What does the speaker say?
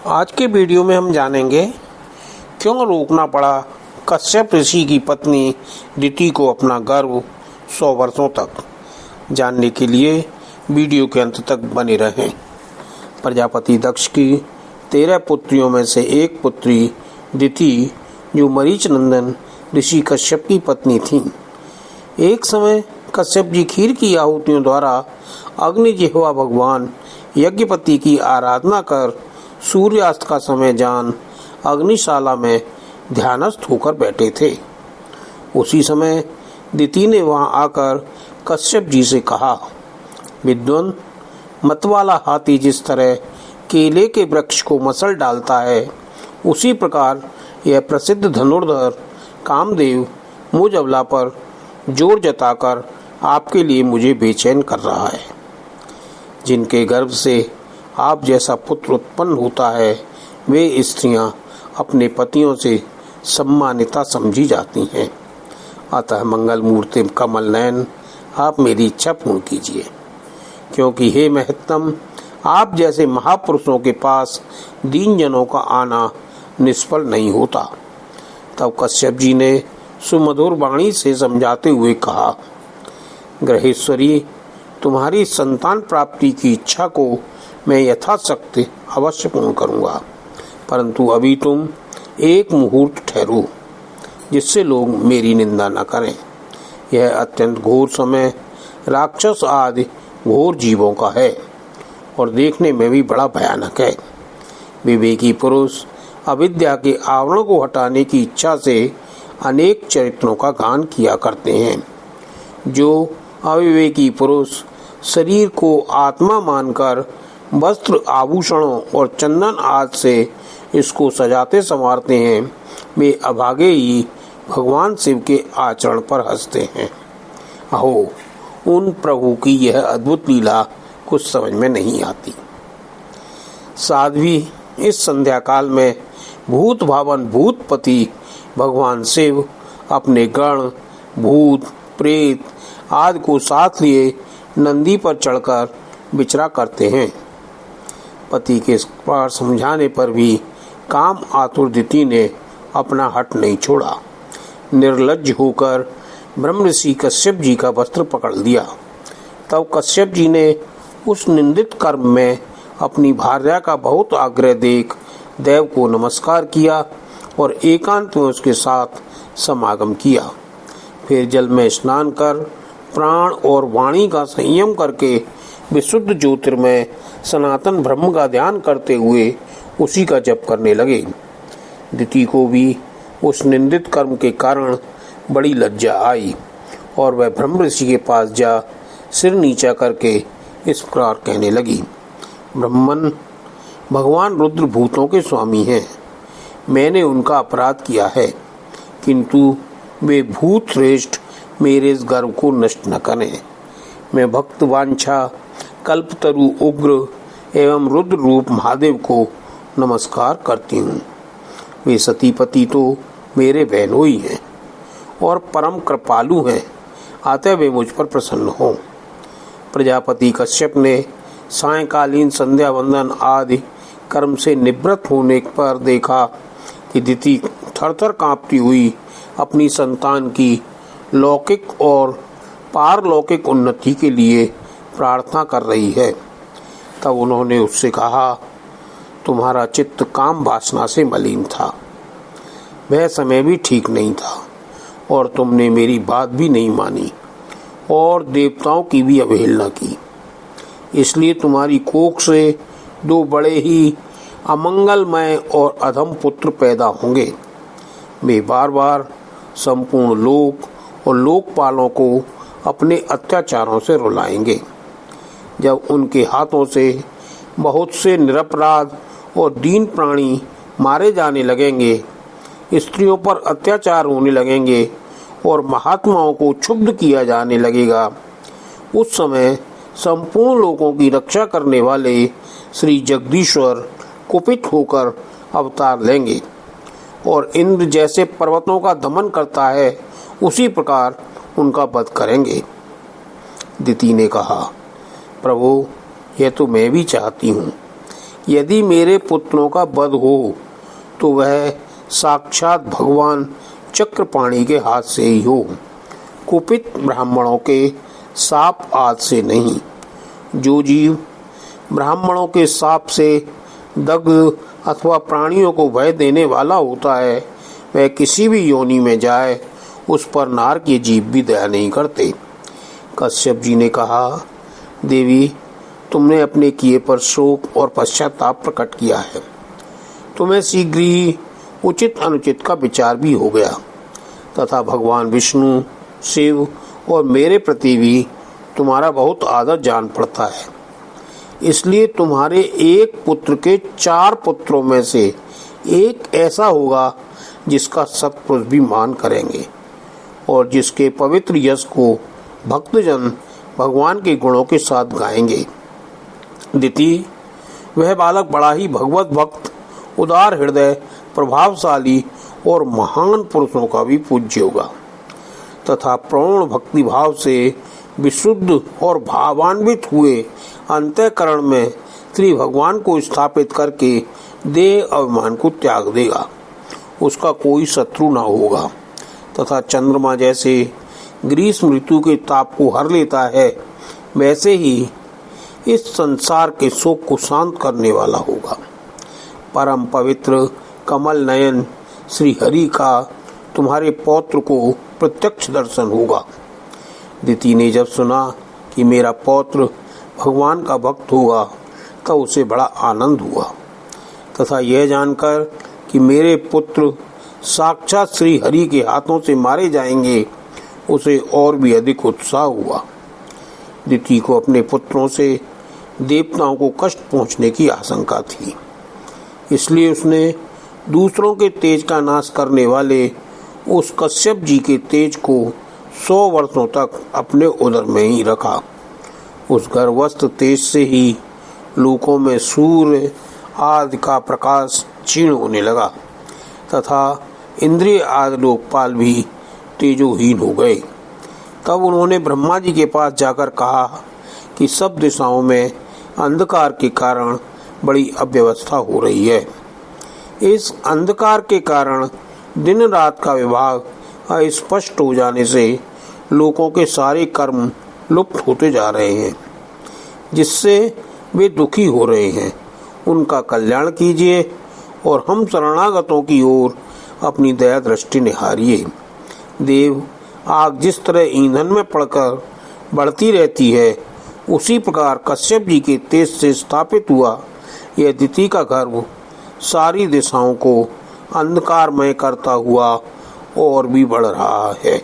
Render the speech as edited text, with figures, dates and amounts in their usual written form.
आज के वीडियो में हम जानेंगे क्यों रोकना पड़ा कश्यप ऋषि की पत्नी दिति को अपना गर्भ 100 वर्षों तक। जानने के लिए वीडियो के अंत तक बने रहें। प्रजापति दक्ष की 13 पुत्रियों में से एक पुत्री दिति जो मरीच नंदन ऋषि कश्यप की पत्नी थी। एक समय कश्यप जी खीर की आहुतियों द्वारा अग्नि जिह्वा भगवान यज्ञपति की आराधना कर सूर्यास्त का समय जान अग्निशाला में ध्यानस्थ होकर बैठे थे। उसी समय दिति ने वहां आकर कश्यप जी से कहा, विद्वान, मतवाला हाथी जिस तरह केले के वृक्ष को मसल डालता है, उसी प्रकार यह प्रसिद्ध धनुर्धर कामदेव मुझ अबला पर जोर जताकर आपके लिए मुझे बेचैन कर रहा है। जिनके गर्भ से आप जैसा पुत्र उत्पन्न होता है, वे स्त्रियां अपने पतियों से सम्मानिता समझी जाती हैं। अतः मंगल मूर्ति कमल नयन, आप मेरी इच्छा पूर्ण कीजिए, क्योंकि हे महत्तम, आप जैसे महापुरुषों के पास दीन जनों का आना निष्फल नहीं होता। तब कश्यप जी ने सुमधुर वाणी से समझाते हुए कहा, ग्रहेश्वरी, तुम्हारी संतान प्राप्ति की इच्छा को मैं यथाशक्ति अवश्य पूर्ण करूंगा, परंतु अभी तुम एक मुहूर्त ठहरो, जिससे लोग मेरी निंदा न करें। यह अत्यंत घोर समय राक्षस आदि घोर जीवों का है और देखने में भी बड़ा भयानक है। विवेकी पुरुष अविद्या के आवरण को हटाने की इच्छा से अनेक चरित्रों का गान किया करते हैं। जो अविवेकी पुरुष शरीर को आत्मा मानकर वस्त्र आभूषणों और चंदन आदि से इसको सजाते संवारते हैं, वे अभागे ही भगवान शिव के आचरण पर हंसते हैं। अहो, उन प्रभु की यह अद्भुत लीला कुछ समझ में नहीं आती। साध्वी, इस संध्या काल में भूत भावन भूतपति भगवान शिव अपने गण भूत प्रेत आदि को साथ लिए नंदी पर चढ़कर विचरा करते हैं। पति के पार समझाने पर भी काम आतुर दिति ने अपना हट नहीं छोड़ा। निर्लज्ज होकर ब्रह्म ऋषि कश्यप जी का वस्त्र पकड़ लिया। तब कश्यप जी ने उस निंदित कर्म में अपनी भार्या का बहुत आग्रह देख देव को नमस्कार किया और एकांत में उसके साथ समागम किया। फिर जल में स्नान कर प्राण और वाणी का संयम करके विशुद्ध ज्योतिर्मय सनातन ब्रह्म का ध्यान करते हुए उसी का जप करने लगे। दिति को भी उस निंदित कर्म के कारण बड़ी लज्जा आई और वह ब्रह्म ऋषि के पास जा सिर नीचा करके इस प्रकार कहने लगी, ब्रह्मन, भगवान रुद्र भूतों के स्वामी हैं। मैंने उनका अपराध किया है, किंतु वे भूत श्रेष्ठ मेरे इस गर्व को नष्ट न करें। मैं भक्त वांछा कल्पतरु उग्र एवं रुद्र रूप महादेव को नमस्कार करती हूँ। वे सतीपति तो मेरे बहनोई हैं और परम कृपालु हैं, अतः वे मुझ पर प्रसन्न हों। प्रजापति कश्यप ने सायंकालीन संध्या वंदन आदि कर्म से निवृत्त होने पर देखा कि दिति थरथर कांपती हुई अपनी संतान की लौकिक और पारलौकिक उन्नति के लिए प्रार्थना कर रही है। तब उन्होंने उससे कहा, तुम्हारा चित्त काम वासना से मलिन था, वह समय भी ठीक नहीं था और तुमने मेरी बात भी नहीं मानी और देवताओं की भी अवहेलना की। इसलिए तुम्हारी कोख से 2 बड़े ही अमंगलमय और अधम पुत्र पैदा होंगे। वे बार बार संपूर्ण लोक और लोकपालों को अपने अत्याचारों से रुलाएंगे। जब उनके हाथों से बहुत से निरपराध और दीन प्राणी मारे जाने लगेंगे, स्त्रियों पर अत्याचार होने लगेंगे और महात्माओं को क्षुब्ध किया जाने लगेगा, उस समय संपूर्ण लोगों की रक्षा करने वाले श्री जगदीश्वर कुपित होकर अवतार लेंगे और इंद्र जैसे पर्वतों का दमन करता है, उसी प्रकार उनका वध करेंगे। दिति ने कहा, प्रभु, यह तो मैं भी चाहती हूँ, यदि मेरे पुत्रों का वध हो तो वह साक्षात भगवान चक्रपाणि के हाथ से ही हो, कुपित ब्राह्मणों के शाप आदि से नहीं। जो जीव ब्राह्मणों के शाप से दग्ध अथवा प्राणियों को भय देने वाला होता है, वह किसी भी योनि में जाए उस पर नार के जीव भी दया नहीं करते। कश्यप जी ने कहा, देवी, तुमने अपने किए पर शोक और पश्चाताप प्रकट किया है। तुम्हें शीघ्र ही उचित अनुचित का विचार भी हो गया तथा भगवान विष्णु, शिव और मेरे प्रति भी तुम्हारा बहुत आदर जान पड़ता है। इसलिए तुम्हारे एक पुत्र के 4 पुत्रों में से एक ऐसा होगा जिसका सत्पुरुष भी मान करेंगे और जिसके पवित्र यश को भक्तजन भगवान के गुणों के साथ गाएंगे। दिति, वह बालक बड़ा ही भगवत भक्त, उदार हृदय, प्रभावशाली और महान पुरुषों का भी पूज्य होगा तथा पूर्ण भक्ति भाव से विशुद्ध और भावान्वित हुए अंतःकरण में श्री भगवान को स्थापित करके देह अभिमान को त्याग देगा। उसका कोई शत्रु न होगा तथा चंद्रमा जैसे ग्रीष्म ऋतु के ताप को हर लेता है, वैसे ही इस संसार के शोक को शांत करने वाला होगा। परम पवित्र कमल नयन श्री हरि का तुम्हारे पौत्र को प्रत्यक्ष दर्शन होगा। दिति ने जब सुना कि मेरा पौत्र भगवान का भक्त होगा तब उसे बड़ा आनंद हुआ तथा यह जानकर कि मेरे पुत्र साक्षात श्री हरि के हाथों से मारे जाएंगे, उसे और भी अधिक उत्साह हुआ। दिति को अपने पुत्रों से देवताओं को कष्ट पहुंचने की आशंका थी, इसलिए उसने दूसरों के तेज का नाश करने वाले उस कश्यप जी के तेज को 100 वर्षों तक अपने उदर में ही रखा। उस गर्भस्थ तेज से ही लोकों में सूर्य आदि का प्रकाश क्षीण होने लगा तथा इंद्रिय आदि लोकपाल भी तेजोहीन हो गए। तब उन्होंने ब्रह्मा जी के पास जाकर कहा कि सब दिशाओं में अंधकार के कारण बड़ी अव्यवस्था हो रही है। इस अंधकार के कारण दिन रात का विभाग अस्पष्ट हो जाने से लोगों के सारे कर्म लुप्त होते जा रहे हैं, जिससे वे दुखी हो रहे हैं। उनका कल्याण कीजिए और हम शरणागतों की ओर अपनी दया दृष्टि निहारिए। देव, आग जिस तरह ईंधन में पड़कर बढ़ती रहती है, उसी प्रकार कश्यप जी के तेज से स्थापित हुआ यह दिति का गर्भ सारी दिशाओं को अंधकारमय करता हुआ और भी बढ़ रहा है।